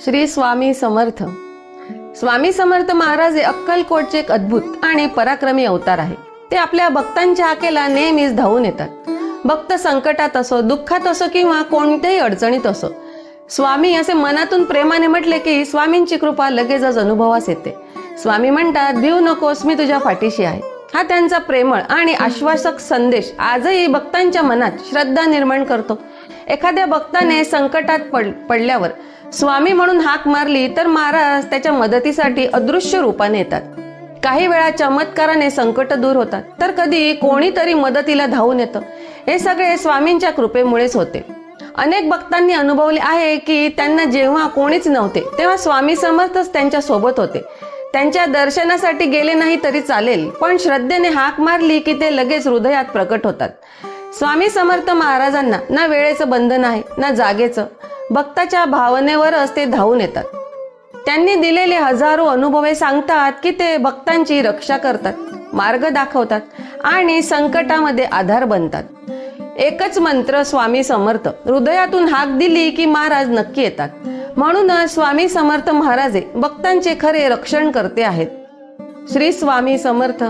श्री स्वामी समर्थ. स्वामी समर्थ महाराज हे अक्कलकोटचे एक अद्भुत आणि पराक्रमी अवतार आहे. ते आपल्या भक्तांच्या हाकेला नेहमीच धावून येतात. भक्त संकटात असो, दुःखात असो किंवा कोणत्याही अडचणीत असो, स्वामी असे मनातून प्रेमाने म्हटले की स्वामींची कृपा लगेचच अनुभवास येते. स्वामी म्हणतात, भिऊ नकोस, मी तुझ्या पाठीशी आहे. हा त्यांचा प्रेमळ आणि आश्वासक संदेश आजही भक्तांच्या मनात श्रद्धा निर्माण करतो. एखाद्या भक्ताने संकटात पडल्यावर स्वामी म्हणून हाक मारली तर महाराज त्याच्या मदतीसाठी अदृश्य रूपाने येतात. काही वेळा चमत्काराने संकट दूर होतात, तर कधी कोणीतरी मदतीला धावून येतं. हे सगळे स्वामींच्या कृपेमुळेच होते. अनेक भक्तांनी अनुभवले आहे की त्यांना जेव्हा कोणीच नव्हते तेव्हा स्वामी समर्थच त्यांच्या सोबत होते. त्यांच्या दर्शनासाठी गेले नाही तरी चालेल, पण श्रद्धेने हाक मारली की ते लगेच हृदयात प्रकट होतात. स्वामी समर्थ महाराजांना ना वेळेचं बंधन आहे ना जागेचं. भक्ताच्या भावनेवरच ते धावून येतात. त्यांनी दिलेले हजारो अनुभव सांगतात की ते भक्तांची रक्षा करतात, मार्ग दाखवतात आणि संकटामध्ये आधार बनतात. एकच मंत्र स्वामी समर्थ, हृदयातून हाक दिली की महाराज नक्की येतात. म्हणूनच स्वामी समर्थ महाराज भक्तांचे खरे रक्षण करते आहेत. श्री स्वामी समर्थ.